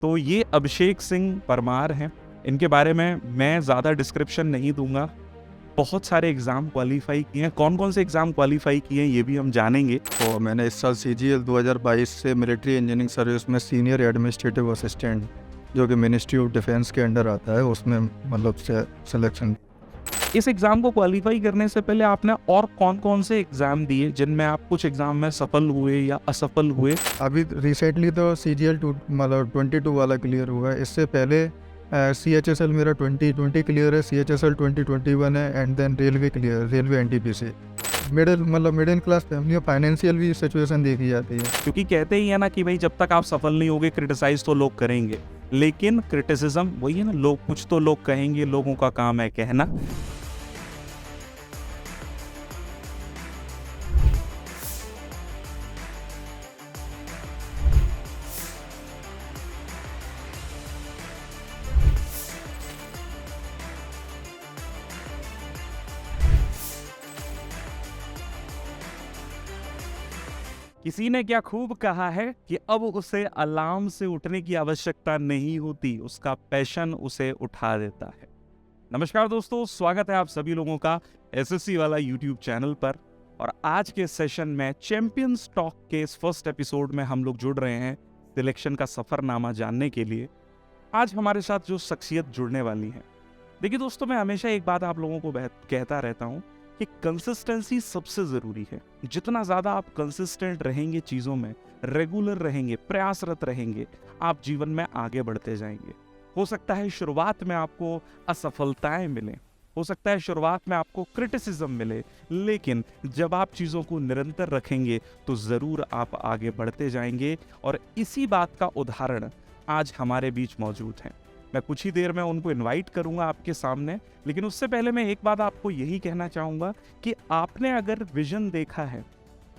तो ये अभिषेक सिंह परमार हैं। इनके बारे में मैं ज़्यादा डिस्क्रिप्शन नहीं दूँगा। बहुत सारे एग्ज़ाम क्वालीफ़ाई किए हैं। कौन-कौन से एग्ज़ाम क्वालीफ़ाई किए हैं ये भी हम जानेंगे। तो मैंने इस साल CGL 2022 से मिलिट्री इंजीनियरिंग सर्विस में सीनियर एडमिनिस्ट्रेटिव असिस्टेंट जो कि मिनिस्ट्री ऑफ डिफेंस के अंडर आता है उसमें मतलब से सिलेक्शन। इस एग्ज़ाम को क्वालीफ़ाई करने से पहले आपने और कौन-कौन से एग्ज़ाम दिए जिनमें आप कुछ एग्ज़ाम में सफल हुए या असफल हुए? अभी रिसेंटली तो CGL 2 मतलब 22 वाला क्लियर हुआ है। इससे पहले CHSL मेरा 2020 क्लियर है, CHSL 2021 है and then railway clear, railway NTPC। Middle class family में फाइनेंशियल भी सिचुएशन देखी जाती है। क्योंकि कहते ही है ना कि भाई जब तक आप सफल नहीं होगे क्रिटिसाइज़ तो लोग करेंगे। लेकिन क्रिटिसिज़्म वही है ना, लोग कुछ तो लोग कहेंगे, लोगों का काम है कहना। किसी ने क्या खूब कहा है कि अब उसे अलार्म से उठने की आवश्यकता नहीं होती, उसका पैशन उसे उठा देता है। नमस्कार दोस्तों, स्वागत है आप सभी लोगों का एसएससी वाला यूट्यूब चैनल पर। और आज के सेशन में चैंपियंस टॉक के इस फर्स्ट एपिसोड में हम लोग जुड़ रहे हैं सिलेक्शन का सफरनामा जानने के लिए। आज हमारे साथ जो शख्सियत जुड़ने वाली है, देखिए दोस्तों, मैं हमेशा एक बात आप लोगों को कहता रहता हूँ कि कंसिस्टेंसी सबसे ज़रूरी है। जितना ज़्यादा आप कंसिस्टेंट रहेंगे चीज़ों में, रेगुलर रहेंगे, प्रयासरत रहेंगे, आप जीवन में आगे बढ़ते जाएंगे। हो सकता है शुरुआत में आपको असफलताएं मिलें, हो सकता है शुरुआत में आपको क्रिटिसिज्म मिले, लेकिन जब आप चीज़ों को निरंतर रखेंगे तो ज़रूर आप आगे बढ़ते जाएंगे। और इसी बात का उदाहरण आज हमारे बीच मौजूद है। मैं कुछ ही देर में उनको इनवाइट करूंगा आपके सामने, लेकिन उससे पहले मैं एक बात आपको यही कहना चाहूँगा कि आपने अगर विजन देखा है,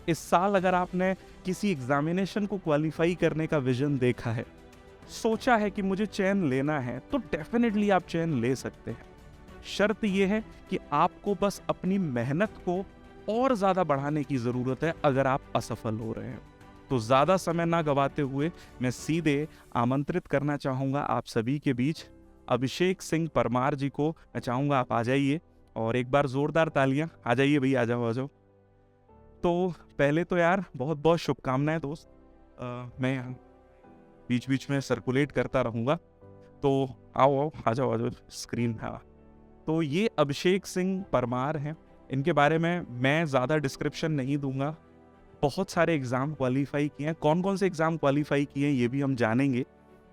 इस साल अगर आपने किसी एग्जामिनेशन को क्वालिफाई करने का विजन देखा है, सोचा है कि मुझे चयन लेना है, तो डेफिनेटली आप चयन ले सकते हैं। शर्त यह है कि आपको बस अपनी मेहनत को और ज़्यादा बढ़ाने की ज़रूरत है अगर आप असफल हो रहे हैं। तो ज़्यादा समय ना गवाते हुए मैं सीधे आमंत्रित करना चाहूँगा आप सभी के बीच अभिषेक सिंह परमार जी को। मैं चाहूँगा आप आ जाइए और एक बार ज़ोरदार तालियां। आ जाइए भैया, आ जाओ आ जाओ। तो पहले तो यार बहुत बहुत शुभकामनाएं दोस्त। मैं यहाँ बीच बीच में सर्कुलेट करता रहूँगा, तो आओ आओ, आ जाओ आ जाओ स्क्रीन। हाँ, तो ये अभिषेक सिंह परमार हैं। इनके बारे में मैं ज़्यादा डिस्क्रिप्शन नहीं दूंगा। बहुत सारे एग्ज़ाम क्वालीफाई किए हैं। कौन-कौन से एग्ज़ाम क्वालीफाई किए हैं ये भी हम जानेंगे।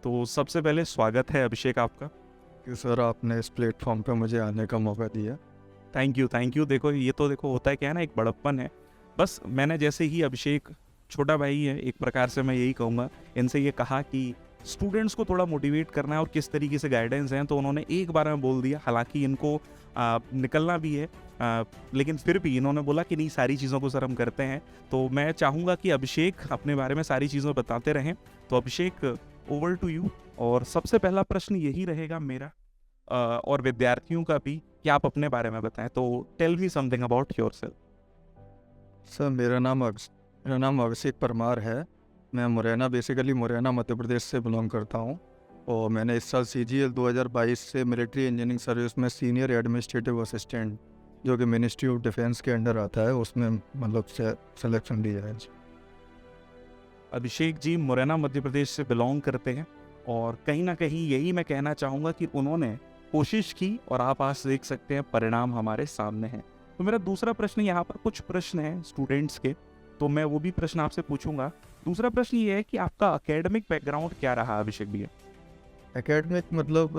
तो सबसे पहले स्वागत है अभिषेक आपका। कि सर आपने इस प्लेटफॉर्म पे मुझे आने का मौका दिया। Thank you. देखो ये तो देखो होता है क्या है ना, एक बड़प्पन है। बस मैंने जैसे ही अभिषेक छोटा भाई है एक प्रकार से, मैं यही कहूँगा, इनसे ये कहा कि स्टूडेंट्स को थोड़ा मोटिवेट करना है और किस तरीके से गाइडेंस हैं, तो उन्होंने एक बार में बोल दिया। हालांकि इनको निकलना भी है, लेकिन फिर भी इन्होंने बोला कि नहीं, सारी चीज़ों को सर हम करते हैं। तो मैं चाहूँगा कि अभिषेक अपने बारे में सारी चीज़ें बताते रहें। तो अभिषेक, ओवर टू यू। और सबसे पहला प्रश्न यही रहेगा मेरा और विद्यार्थियों का भी, कि आप अपने बारे में बताएं। तो tell me something about yourself. Sir मेरा नाम अभिषेक परमार है। मैं बेसिकली मुरैना मध्य प्रदेश से बिलोंग करता हूँ। और मैंने इस साल CGL 2022 से मिलिट्री इंजीनियरिंग सर्विस में सीनियर एडमिनिस्ट्रेटिव असिस्टेंट जो कि मिनिस्ट्री ऑफ डिफेंस के अंडर आता है उसमें मतलब से सिलेक्शन लिया है। अभिषेक जी मुरैना मध्य प्रदेश से बिलोंग करते हैं और कहीं ना कहीं यही मैं कहना चाहूँगा कि उन्होंने कोशिश की और आप आज देख सकते हैं परिणाम हमारे सामने हैं। तो मेरा दूसरा प्रश्न, यहाँ पर कुछ प्रश्न हैं स्टूडेंट्स के, तो मैं वो भी प्रश्न आपसे पूछूंगा। दूसरा प्रश्न ये है कि आपका एकेडमिक बैकग्राउंड क्या रहा अभिषेक भैया? एकेडमिक मतलब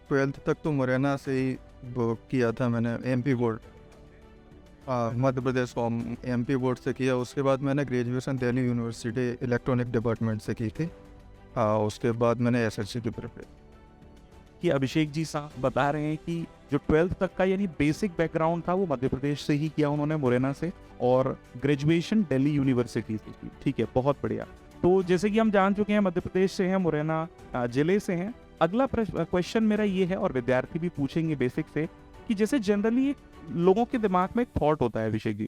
12th तक तो मुरैना से ही वो किया था मैंने, MP board Madhya Pradesh MP board से किया। उसके बाद मैंने graduation Delhi university electronic department से की थी। उसके बाद मैंने SSC की प्रिपेयर। कि अभिषेक जी साहब बता रहे हैं कि जो 12th तक का यानी बेसिक बैकग्राउंड था वो मध्य प्रदेश से ही किया उन्होंने, मुरैना से, और ग्रेजुएशन दिल्ली यूनिवर्सिटी से की। ठीक है, बहुत बढ़िया। तो जैसे कि हम जान चुके हैं मध्य प्रदेश से हैं, मुरैना जिले से हैं। अगला क्वेश्चन मेरा ये है, और विद्यार्थी भी पूछेंगे बेसिक से, कि जैसे जनरली लोगों के दिमाग में एक थॉट होता है अभिषेक जी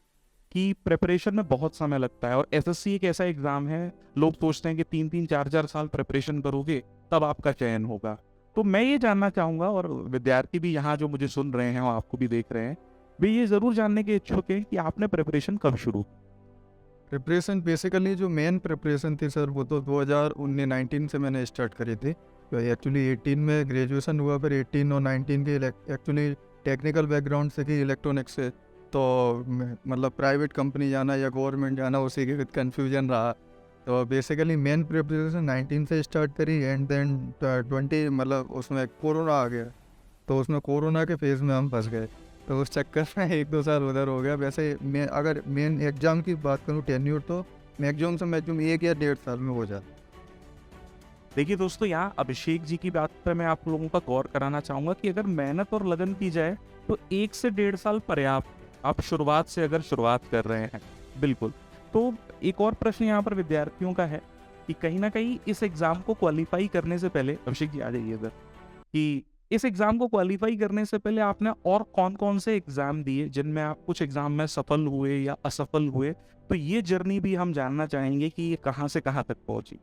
कि प्रिपरेशन में बहुत समय लगता है और एसएससी एक ऐसा एग्ज़ाम है, लोग सोचते हैं कि 3-3 4-4 साल प्रिपरेशन करोगे तब आपका चयन होगा। तो मैं ये जानना चाहूँगा और विद्यार्थी भी यहाँ जो मुझे सुन रहे हैं और आपको भी देख रहे हैं, वे ये ज़रूर जानने के इच्छुक हैं कि आपने प्रिपरेशन कब शुरू की? प्रिपरेशन बेसिकली जो मेन प्रिपरेशन थी सर, वो तो 2019 से मैंने स्टार्ट करी थी। तो एक्चुअली 18 में ग्रेजुएशन हुआ, फिर 18 और 19 के एक्चुअली टेक्निकल बैकग्राउंड से की, इलेक्ट्रॉनिक्स से। तो मतलब प्राइवेट कंपनी जाना या गवर्नमेंट जाना, उसी के कन्फ्यूजन रहा। तो बेसिकली मेन प्रिपरेशन 19 से स्टार्ट करी, एंड देन 20 मतलब उसमें कोरोना आ गया। तो उसमें कोरोना के फेज़ में हम फंस गए, तो उस चक्कर में 1-2 साल उधर हो गया। वैसे मैं अगर मेन एग्ज़ाम की बात करूँ टेन्योर, तो मैक्सिमम से मैक्सिमम 1 या 1.5 साल में हो जाता। देखिए दोस्तों, यहाँ अभिषेक जी की बात पे मैं आप लोगों का गौर कराना चाहूँगा कि अगर मेहनत और लगन की जाए तो 1 से 1.5 साल पर्याप्त, आप शुरुआत से अगर शुरुआत कर रहे हैं। बिल्कुल। तो एक और प्रश्न यहाँ पर विद्यार्थियों का है कि कहीं न कहीं इस एग्ज़ाम को क्वालीफाई करने से पहले, अभिषेक जी आ जाइए इधर, कि इस एग्ज़ाम को क्वालीफाई करने से पहले आपने और कौन-कौन से एग्ज़ाम दिए जिनमें आप कुछ एग्ज़ाम में सफल हुए या असफल हुए? तो ये जर्नी भी हम जानना चाहेंगे कि ये कहाँ से कहाँ तक पहुँची?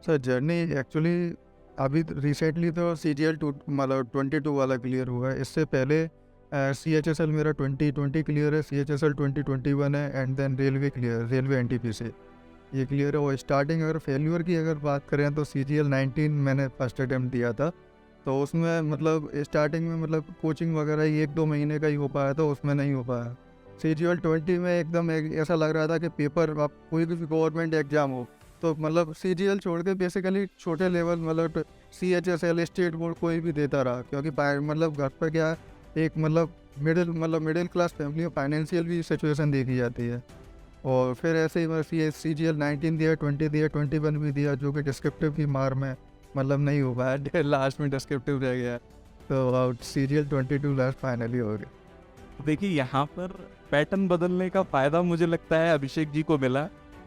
सर जर्नी एक्चुअली अभी रिसेंटली तो CGL मतलब 22 वाला क्लियर हुआ है। इससे पहले CHSL मेरा 2020 क्लियर है, CHSL 2021 है, and then railway clear, railway NTPC ये क्लियर है। और स्टार्टिंग अगर फेल्यूर की अगर बात करें तो CGL 19 मैंने फर्स्ट अटैम्प्ट दिया था। तो उसमें मतलब स्टार्टिंग में मतलब कोचिंग वगैरह ही 1-2 महीने का ही हो पाया था, उसमें नहीं हो पाया। CGL 20 में एकदम ऐसा लग रहा था कि पेपर आप कोई भी गवर्नमेंट एग्जाम हो, तो मतलब CGL छोड़ के बेसिकली छोटे लेवल मतलब CHSL स्टेट बोर्ड कोई भी देता रहा, क्योंकि मतलब घर पर क्या एक मतलब मिडिल क्लास फैमिली में फाइनेंशियल भी सिचुएशन देखी जाती है। और फिर ऐसे ही मैं CGL 19 दिया, 20 दिया, 21 भी दिया, जो कि डिस्क्रिप्टिव की मार में मतलब नहीं हो पाया लास्ट में डिस्क्रिप्टिव रह गया। तो CGL 22 लास्ट फाइनली हो गया। देखिए, यहाँ पर पैटर्न बदलने का फ़ायदा मुझे लगता है अभिषेक जी को मिला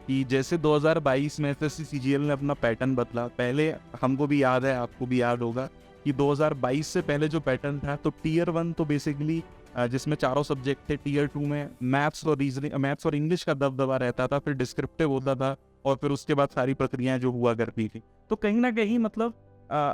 कि जैसे 2022 में एसएससी सीजीएल ने अपना पैटर्न बदला। पहले हमको भी याद है, आपको भी याद होगा कि 2022 से पहले जो पैटर्न था, तो टियर 1 तो बेसिकली जिसमें चारों सब्जेक्ट थे, टियर 2 में मैथ्स और इंग्लिश का दबदबा रहता था, फिर डिस्क्रिप्टिव होता था और फिर उसके बाद सारी प्रक्रियाएं जो हुआ करती थी। तो कहीं ना कहीं मतलब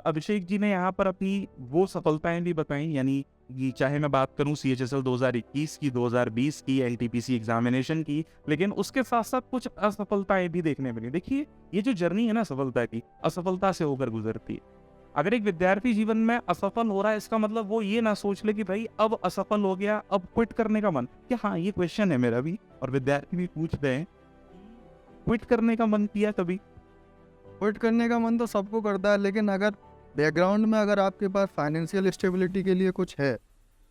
अभिषेक जी ने यहाँ पर अपनी वो सफलताएं भी बताई, यानी कि चाहे मैं बात करूं CHSL 2021 की, 2020 की, LTPC एग्जामिनेशन की, लेकिन उसके साथ साथ कुछ असफलताएं भी देखने मिली। देखिए, ये जो जर्नी है ना सफलता की, असफलता से होकर गुजरती है। अगर एक विद्यार्थी जीवन में असफल हो रहा है, इसका मतलब वो ये ना सोच ले कि भाई अब असफल हो गया, अब क्विट करने का मन। क्या हाँ, ये क्वेश्चन है मेरा भी और विद्यार्थी भी पूछ रहे हैं, क्विट करने का मन किया कभी? क्विट करने का मन तो सबको करता है, लेकिन अगर बैकग्राउंड में अगर आपके पास फाइनेंशियल स्टेबिलिटी के लिए कुछ है,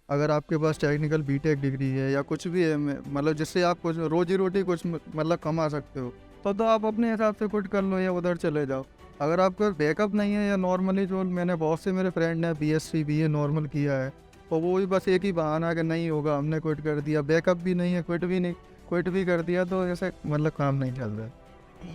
अगर आपके पास टेक्निकल बीटेक डिग्री है या कुछ भी है, मतलब जिससे आप कुछ रोजी रोटी कुछ मतलब कमा सकते हो, तो आप अपने हिसाब से क्विट कर लो या उधर चले जाओ। अगर आपका बैकअप नहीं है, या नॉर्मली जो मैंने बहुत से मेरे फ्रेंड ने BSc BA नॉर्मल किया है, तो वो भी बस एक ही बहाना कि नहीं होगा हमने क्विट कर दिया, बैकअप भी नहीं है, क्विट भी कर दिया, तो ऐसे मतलब काम नहीं चल रहा है।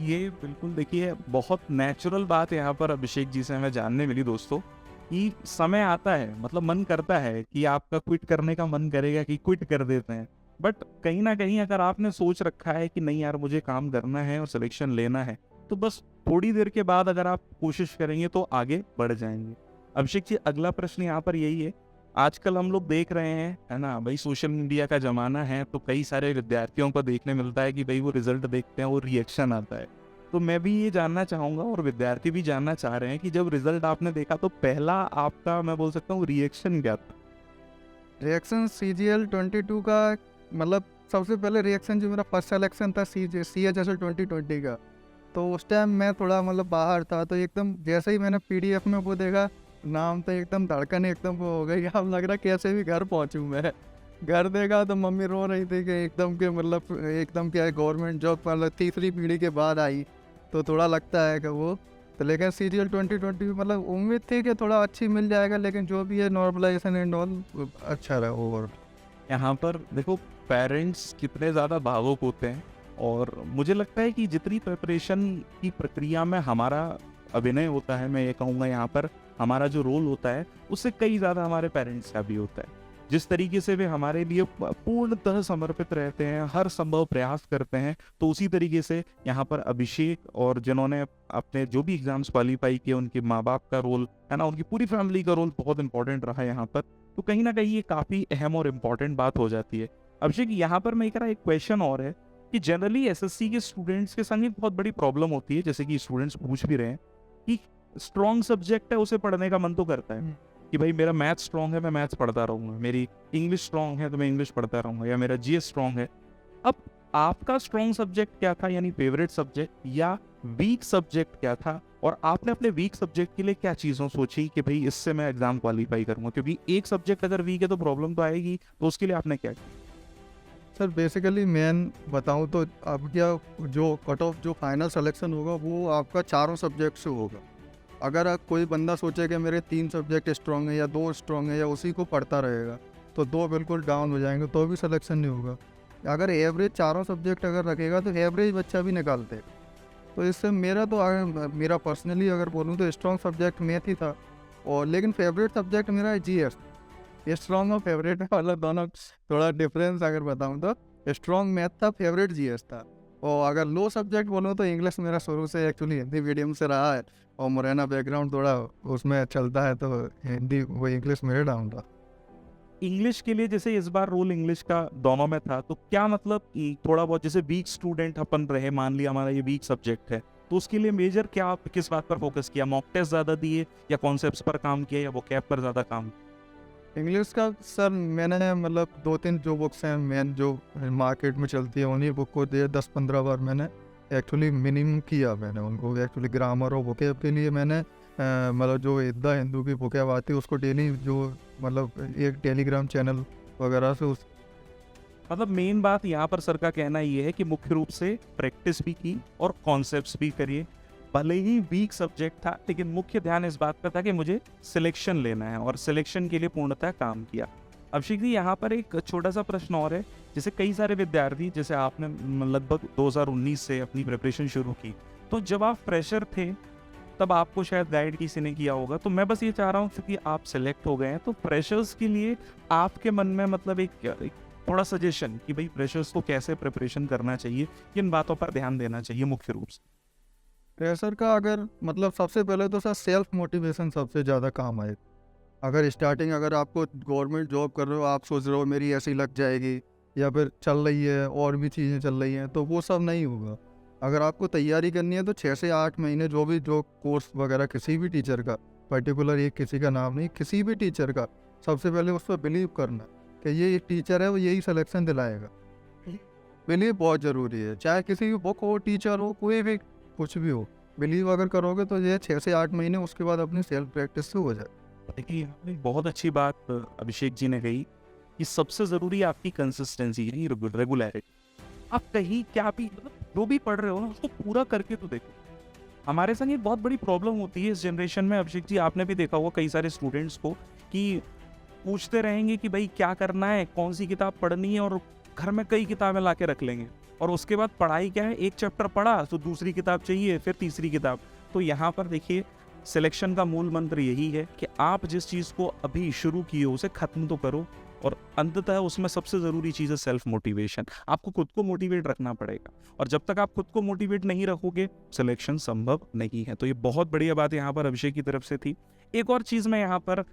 ये बिल्कुल देखिए, बहुत नेचुरल बात यहाँ पर अभिषेक जी से हमें जानने मिली दोस्तों, कि समय आता है, मतलब मन करता है कि आपका क्विट करने का मन करेगा कि क्विट कर देते हैं, बट कहीं ना कहीं अगर आपने सोच रखा है कि नहीं यार मुझे काम करना है और सिलेक्शन लेना है, तो बस थोड़ी देर के बाद अगर आप कोशिश करेंगे तो आगे बढ़ जाएंगे। अभिषेक जी, अगला प्रश्न यहाँ पर यही है, आजकल हम लोग देख रहे हैं, है ना भाई, सोशल मीडिया का जमाना है, तो कई सारे विद्यार्थियों को देखने मिलता है कि भाई वो रिजल्ट देखते हैं, वो रिएक्शन आता है। तो मैं भी ये जानना चाहूँगा और विद्यार्थी भी जानना चाह रहे हैं कि जब रिजल्ट आपने देखा तो पहला आपका, मैं बोल सकता हूँ, रिएक्शन क्या था? रिएक्शन CGL 22 का मतलब सबसे पहले रिएक्शन जो मेरा फर्स्ट सिलेक्शन था CHSL 2020 का, तो उस टाइम मैं थोड़ा मतलब बाहर था, तो एकदम जैसे ही मैंने PDF में वो देखा नाम, तो एकदम धड़कन एकदम वो हो गई, अब लग रहा कैसे भी घर पहुंचूं मैं। घर देखा तो मम्मी रो रही थी कि एकदम के मतलब एकदम क्या है, गवर्नमेंट जॉब मतलब तीसरी पीढ़ी के बाद आई, तो थोड़ा लगता है कि वो तो। लेकिन CGL 2020 मतलब उम्मीद थी कि थोड़ा अच्छी मिल जाएगा, लेकिन जो भी है नॉर्मलाइजेशन एंड ऑल अच्छा रहा ओवर। यहाँ पर देखो, पेरेंट्स कितने ज़्यादा भावुक होते हैं, और मुझे लगता है कि जितनी प्रिपरेशन की प्रक्रिया में हमारा अभिनय होता है, मैं ये कहूँगा यहाँ पर हमारा जो रोल होता है, उससे कई ज़्यादा हमारे पेरेंट्स का भी होता है। जिस तरीके से वे हमारे लिए पूर्णतः समर्पित रहते हैं, हर संभव प्रयास करते हैं, तो उसी तरीके से यहाँ पर अभिषेक और जिन्होंने अपने जो भी एग्जाम्स क्वालिफाई किए, उनके माँ बाप का रोल है ना, उनकी पूरी फैमिली का रोल बहुत इंपॉर्टेंट रहा है यहाँ पर। तो कहीं ना कहीं ये काफ़ी अहम और इम्पॉर्टेंट बात हो जाती है। अभिषेक, यहाँ पर मैं एक क्वेश्चन और है कि जनरली एसएससी के स्टूडेंट्स के संग एक बहुत बड़ी प्रॉब्लम होती है, जैसे कि स्टूडेंट्स पूछ भी रहे हैं कि स्ट्रॉन्ग सब्जेक्ट है, उसे पढ़ने का मन तो करता है कि भाई मेरा मैथ स्ट्रॉन्ग है, मैं मैथ्स पढ़ता रहूँगा, मेरी इंग्लिश स्ट्रॉन्ग है तो मैं इंग्लिश पढ़ता रहूँगा, या मेरा जीएस स्ट्रॉन्ग है। अब आपका स्ट्रॉन्ग सब्जेक्ट क्या था, यानी फेवरेट सब्जेक्ट, या वीक सब्जेक्ट क्या था, और आपने अपने वीक सब्जेक्ट के लिए क्या चीज़ों सोची कि भाई इससे मैं एग्जाम क्वालिफाई करूँगा? क्योंकि एक सब्जेक्ट अगर वीक है तो प्रॉब्लम तो आएगी, तो उसके लिए आपने क्या किया? सर बेसिकली मैं बताऊं तो अब क्या, जो कट ऑफ जो फाइनल सिलेक्शन होगा वो आपका चारों सब्जेक्ट से होगा। अगर कोई बंदा सोचे कि मेरे 3 सब्जेक्ट स्ट्रॉन्ग है या 2 स्ट्रॉन्ग है या उसी को पढ़ता रहेगा, तो 2 बिल्कुल डाउन हो जाएंगे, तो भी सिलेक्शन नहीं होगा। अगर एवरेज चारों सब्जेक्ट अगर रखेगा तो एवरेज बच्चा भी निकालते। तो इससे मेरा तो मेरा पर्सनली अगर बोलूँ तो स्ट्रॉन्ग सब्जेक्ट मैथ ही था, और लेकिन फेवरेट सब्जेक्ट मेरा जीएस। स्ट्रॉन्ग और फेवरेट है मतलब दोनों थोड़ा डिफरेंस अगर बताऊँ तो स्ट्रॉन्ग मैथ था, फेवरेट जीएस था। और अगर लो सब्जेक्ट बोलूँ तो इंग्लिश मेरा शुरू से एक्चुअली हिंदी मीडियम से रहा है, और मुरैना बैकग्राउंड थोड़ा उसमें चलता है, तो हिंदी वो इंग्लिश मेरे डाउन था। इंग्लिश के लिए जैसे इस बार रोल इंग्लिश का दोनों में था, तो क्या मतलब थोड़ा बहुत जैसे वीक स्टूडेंट अपन रहे, मान लिया हमारा ये वीक सब्जेक्ट है, तो उसके लिए मेजर क्या आप किस बात पर फोकस किया? मॉक टेस्ट ज़्यादा दिए, या कॉन्सेप्ट्स पर काम किया, या वोकैब पर ज़्यादा काम? इंग्लिश का सर मैंने मतलब 2-3 जो बुक्स हैं मेन जो मार्केट में चलती है उन्हीं बुक को दिए 10-15 बार मैंने एक्चुअली मिनिमम किया मैंने उनको। एक्चुअली ग्रामर और वोकैब के लिए मैंने मतलब जो द हिंदू की वोकैब आती है उसको डेली जो मतलब एक टेलीग्राम चैनल वगैरह से उस मतलब मेन बात यहाँ पर सर का कहना ये है कि मुख्य रूप से प्रैक्टिस भी की और कॉन्सेप्ट्स भी करिए। भले ही वीक सब्जेक्ट था, लेकिन मुख्य ध्यान इस बात पर था कि मुझे सिलेक्शन लेना है, और सिलेक्शन के लिए पूर्णतः काम किया। अभिषेक जी, यहाँ पर एक छोटा सा प्रश्न और है। जैसे कई सारे विद्यार्थी, जैसे आपने लगभग 2019 से अपनी प्रिपरेशन शुरू की, तो जब आप फ्रेशर थे तब आपको शायद गाइड किसी ने किया होगा। तो मैं बस ये चाह रहा हूँ, क्योंकि आप सिलेक्ट हो गए हैं, तो फ्रेशर्स के लिए आपके मन में मतलब एक थोड़ा सजेशन कि भाई फ्रेशर्स को कैसे प्रिपरेशन करना चाहिए, किन बातों पर ध्यान देना चाहिए मुख्य रूप से? प्रेशर का अगर मतलब सबसे पहले तो सर सेल्फ मोटिवेशन सबसे ज़्यादा काम आए। अगर स्टार्टिंग अगर आपको गवर्नमेंट जॉब कर रहे हो, आप सोच रहे हो मेरी ऐसी लग जाएगी या फिर चल रही है और भी चीज़ें चल रही हैं, तो वो सब नहीं होगा। अगर आपको तैयारी करनी है तो 6 से 8 महीने जो कोर्स वगैरह किसी भी टीचर का, पर्टिकुलर एक किसी का नाम नहीं, किसी भी टीचर का, सबसे पहले उस पर बिलीव करना कि ये एक टीचर है, वो यही सिलेक्शन दिलाएगा। बिलीव बहुत ज़रूरी है, चाहे किसी भी बुक हो, टीचर हो, कोई भी कुछ भी हो, बिलीव अगर करोगे तो ये 6 से 8 महीने उसके बाद अपनी सेल्फ प्रैक्टिस से हो जाए। देखिए, आपने बहुत अच्छी बात अभिषेक जी ने कही कि सबसे ज़रूरी आपकी कंसिस्टेंसी है, रेगुलरिटी। आप कहीं क्या भी मतलब जो भी पढ़ रहे हो ना, उसको पूरा करके तो देखो। हमारे संग एक बहुत बड़ी प्रॉब्लम होती है इस जनरेशन में। अभिषेक जी, आपने भी देखा होगा कई सारे स्टूडेंट्स को कि पूछते रहेंगे कि भाई क्या करना है, कौन सी किताब पढ़नी है, और घर में कई किताबें ला के रख लेंगे, और उसके बाद पढ़ाई क्या है, एक चैप्टर पढ़ा तो दूसरी किताब चाहिए, फिर तीसरी किताब। तो यहाँ पर देखिए, सिलेक्शन का मूल मंत्र यही है कि आप जिस चीज़ को अभी शुरू किए हो उसे ख़त्म तो करो, और अंततः उसमें सबसे ज़रूरी चीज़ है सेल्फ मोटिवेशन। आपको खुद को मोटिवेट रखना पड़ेगा, और जब तक आप खुद को मोटिवेट नहीं रखोगे, सिलेक्शन संभव नहीं है। तो ये बहुत बढ़िया बात यहाँ पर अभिषेक की तरफ से थी। एक और चीज़ मैं यहाँ पर,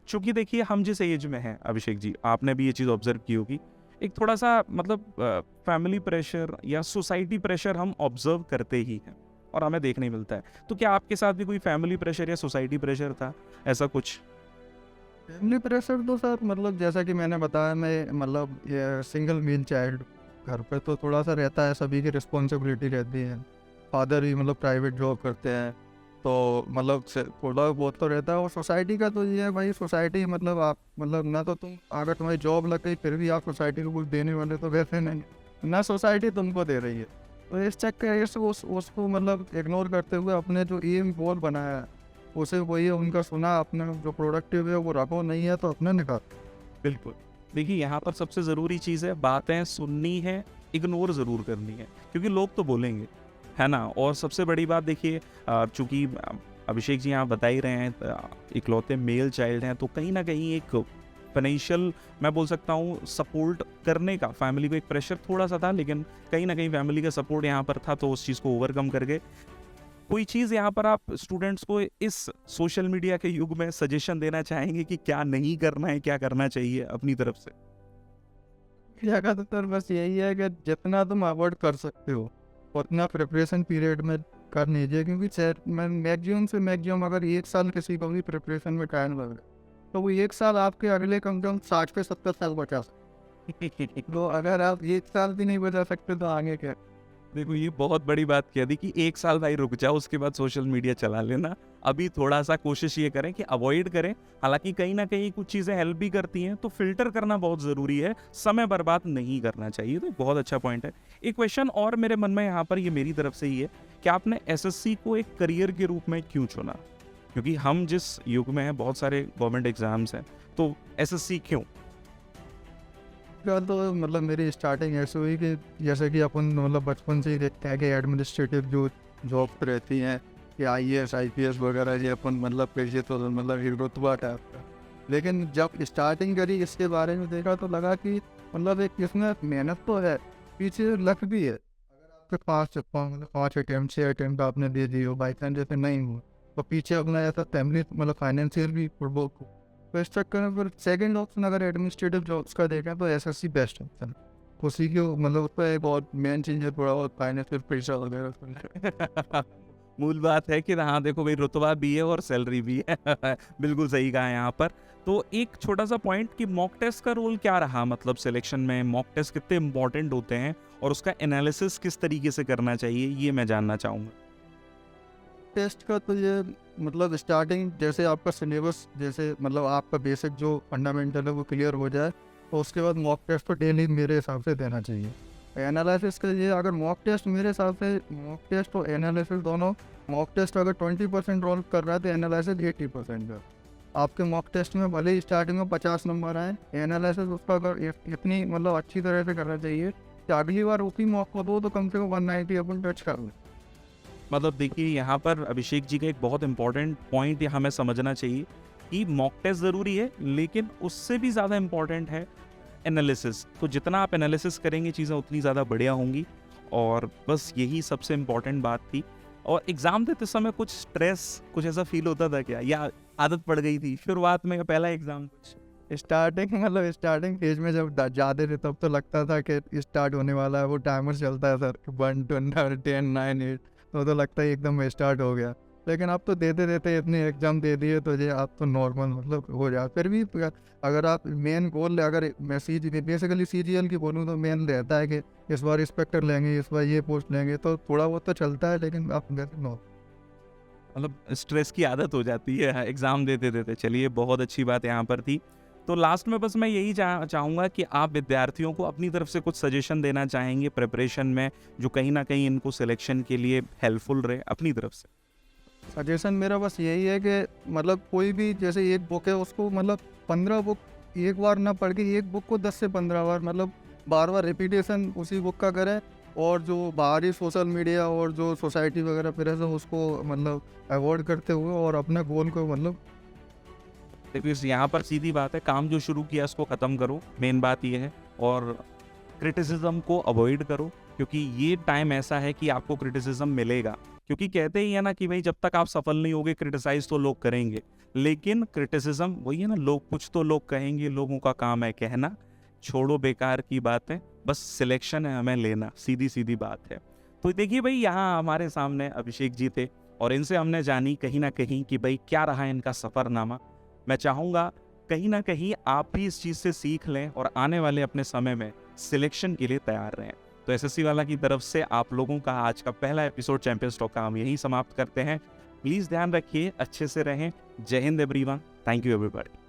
चूँकि देखिए हम जिस एज में हैं अभिषेक जी, आपने भी ये चीज़ ऑब्जर्व की होगी, एक थोड़ा सा मतलब फैमिली प्रेशर या सोसाइटी प्रेशर हम ऑब्जर्व करते ही हैं, और हमें देखने मिलता है। तो क्या आपके साथ भी कोई फैमिली प्रेशर या सोसाइटी प्रेशर था, ऐसा कुछ? फैमिली प्रेशर तो सर मतलब जैसा कि मैंने बताया, मैं मतलब ये सिंगल मेन चाइल्ड, घर पे तो थोड़ा सा रहता है, सभी की रिस्पॉन्सिबिलिटी रहती है। फादर भी मतलब प्राइवेट जॉब करते हैं, तो मतलब थोड़ा बहुत तो रहता है। और सोसाइटी का तो ये है भाई, सोसाइटी मतलब आप मतलब ना तो तुम अगर तुम्हारी जॉब लग गई फिर भी आप सोसाइटी को कुछ देने वाले तो वैसे नहीं, ना सोसाइटी तुमको दे रही है। तो इस चक्कर से उसको मतलब इग्नोर करते हुए अपने जो एम गोल बनाया है उसे वही उनका सुना, अपना जो प्रोडक्टिव है वो रखो, नहीं है तो अपना निकाल। बिल्कुल। देखिए, यहाँ पर सबसे ज़रूरी चीज़ है, बातें सुननी है, इग्नोर ज़रूर करनी है, क्योंकि लोग तो बोलेंगे, है ना? और सबसे बड़ी बात देखिए, चूँकि अभिषेक जी यहाँ बता ही रहे हैं, इकलौते मेल चाइल्ड हैं, तो कहीं ना कहीं एक फाइनेंशियल मैं बोल सकता हूँ सपोर्ट करने का, फैमिली को एक प्रेशर थोड़ा सा था, लेकिन कहीं ना कहीं फैमिली का सपोर्ट यहाँ पर था, तो उस चीज़ को ओवरकम कर गए। कोई चीज़ यहाँ पर आप स्टूडेंट्स को इस सोशल मीडिया के युग में सजेशन देना चाहेंगे कि क्या नहीं करना है, क्या करना चाहिए अपनी तरफ से? ज़्यादातर बस यही है कि जितना तुम अवॉइड कर सकते हो उतना प्रिपरेशन पीरियड में कर लीजिए, क्योंकि मैक्सिमम से मैक्सिमम अगर 1 साल किसी को भी प्रिपरेशन में टाइम लग रहा है तो वो 1 साल आपके अगले कम से कम 60 से 70 साल बचा सकते। तो अगर आप 1 साल भी नहीं बचा सकते तो आगे क्या। देखो ये बहुत बड़ी बात कह दी कि 1 साल भाई रुक जाओ, उसके बाद सोशल मीडिया चला लेना। अभी थोड़ा सा कोशिश ये करें कि अवॉइड करें, हालांकि कहीं ना कहीं कुछ चीज़ें हेल्प भी करती हैं, तो फिल्टर करना बहुत ज़रूरी है, समय बर्बाद नहीं करना चाहिए। तो बहुत अच्छा पॉइंट है। एक क्वेश्चन और मेरे मन में यहाँ पर, ये मेरी तरफ से ही है कि आपने एसएससी को एक करियर के रूप में क्यों चुना? क्योंकि हम जिस युग में हैं बहुत सारे गवर्नमेंट एग्जाम्स हैं, तो एसएससी क्यों? तो मतलब मेरी स्टार्टिंग ऐसे हुई कि जैसे कि अपन मतलब बचपन से ही देखते हैं कि एडमिनिस्ट्रेटिव जो जॉब रहती हैं कि आईएएस आईपीएस वगैरह, ये अपन मतलब पेशे तो मतलब एक रुतबा टाइप का। लेकिन जब स्टार्टिंग करी इसके बारे में देखा तो लगा कि मतलब एक इसमें मेहनत तो है, पीछे लक भी है। अगर आपके पास मतलब 5 अटैम्प्ट 6 अटैम्प्ट आपने दे दी हो, बाई चांस जैसे नहीं हुआ तो पीछे अपना ऐसा फैमिली मतलब फाइनेंशियल भी प्रोवोक हो, तो इस चक्कर में फिर सेकेंड ऑप्शन अगर एडमिनिस्ट्रेटिव जॉब्स का देखें तो एसएससी बेस्ट ऑप्शन। उसी के मतलब उस पर एक बहुत मेन चीज़ है, थोड़ा बहुत फाइनेंशियल प्रेशर वगैरह। मूल बात है कि हाँ देखो भाई, रुतबा भी है और सैलरी भी है। बिल्कुल सही कहा है यहाँ पर। तो एक छोटा सा पॉइंट कि मॉक टेस्ट का रोल क्या रहा, मतलब सिलेक्शन में मॉक टेस्ट कितने इंपॉर्टेंट होते हैं और उसका एनालिसिस किस तरीके से करना चाहिए, ये मैं जानना चाहूँगा। टेस्ट का तो ये मतलब स्टार्टिंग जैसे आपका सिलेबस जैसे मतलब आपका बेसिक जो फंडामेंटल है वो क्लियर हो जाए तो उसके बाद मॉक टेस्ट तो डेली मेरे हिसाब से देना चाहिए। एनालिसिस के लिए अगर मॉक टेस्ट मेरे हिसाब से मॉक टेस्ट और एनालिसिस दोनों, मॉक टेस्ट अगर 20% रोल कर रहा है तो एनालिसिस 80% का। आपके मॉक टेस्ट में भले ही स्टार्टिंग में 50 नंबर आए, एनालिसिस उसका अगर इतनी मतलब अच्छी तरह से करना चाहिए कि अगली बार उसी मॉक को दो तो कम से कम 190 अपन टच कर लें। मतलब देखिए यहाँ पर अभिषेक जी का एक बहुत इंपॉर्टेंट पॉइंट यहाँ हमें समझना चाहिए कि मॉक टेस्ट ज़रूरी है, लेकिन उससे भी ज़्यादा इंपॉर्टेंट है एनालिसिस। तो जितना आप एनालिसिस करेंगे चीज़ें उतनी ज़्यादा बढ़िया होंगी, और बस यही सबसे इम्पॉर्टेंट बात थी। और एग्ज़ाम देते समय कुछ स्ट्रेस, कुछ ऐसा फील होता था क्या, या आदत पड़ गई थी शुरुआत में, पहला एग्ज़ाम कुछ? स्टार्टिंग फेज में जब जाते थे तब तो लगता था कि स्टार्ट होने वाला है, वो टाइमर चलता है सर 1 2 10 9 8, तो लगता है एकदम स्टार्ट हो गया। लेकिन अब तो देते देते इतने एग्जाम दे दिए तो ये आप तो नॉर्मल मतलब हो जाए। फिर भी अगर आप मेन गोल, अगर मैं बेसिकली सीजीएल की बोलूँ तो मेन रहता है कि इस बार इंस्पेक्टर लेंगे, इस बार ये पोस्ट लेंगे, तो थोड़ा बहुत तो चलता है, लेकिन आप मतलब स्ट्रेस की आदत हो जाती है एग्ज़ाम देते देते। चलिए बहुत अच्छी बात यहाँ पर थी। तो लास्ट में बस मैं यही चाहूँगा कि आप विद्यार्थियों को अपनी तरफ से कुछ सजेशन देना चाहेंगे प्रिपरेशन में, जो कहीं ना कहीं इनको सिलेक्शन के लिए हेल्पफुल रहे अपनी तरफ से। सजेशन मेरा बस यही है कि मतलब कोई भी जैसे एक बुक है उसको मतलब 15 बुक एक बार ना पढ़ के एक बुक को 10 से 15 बार मतलब बार बार रिपीटेशन उसी बुक का करें, और जो बाहरी सोशल मीडिया और जो सोसाइटी वगैरह प्रेस है उसको मतलब अवॉइड करते हुए और अपने गोल को मतलब। देखिए यहाँ पर सीधी बात है, काम जो शुरू किया उसको ख़त्म करो, मेन बात ये है। और क्रिटिसिज्म को अवॉइड करो, क्योंकि ये टाइम ऐसा है कि आपको क्रिटिसिज्म मिलेगा। क्योंकि कहते ही है ना कि भाई जब तक आप सफल नहीं होगे क्रिटिसाइज तो लोग करेंगे, लेकिन क्रिटिसिज्म वही है ना, लोग कुछ तो लोग कहेंगे, लोगों का काम है कहना। छोड़ो बेकार की बातें, बस सिलेक्शन है हमें लेना, सीधी सीधी बात है। तो देखिए भाई यहाँ हमारे सामने अभिषेक जी थे और इनसे हमने जानी कहीं ना कहीं कि भाई क्या रहा इनका सफ़रनामा। मैं चाहूँगा कहीं ना कहीं आप भी इस चीज़ से सीख लें और आने वाले अपने समय में सिलेक्शन के लिए तैयार रहें। तो एसएससी वाला की तरफ से आप लोगों का आज का पहला एपिसोड चैंपियंस टॉक का हम यहीं समाप्त करते हैं। प्लीज़ ध्यान रखिए, अच्छे से रहें। जय Hind everyone, thank you everybody.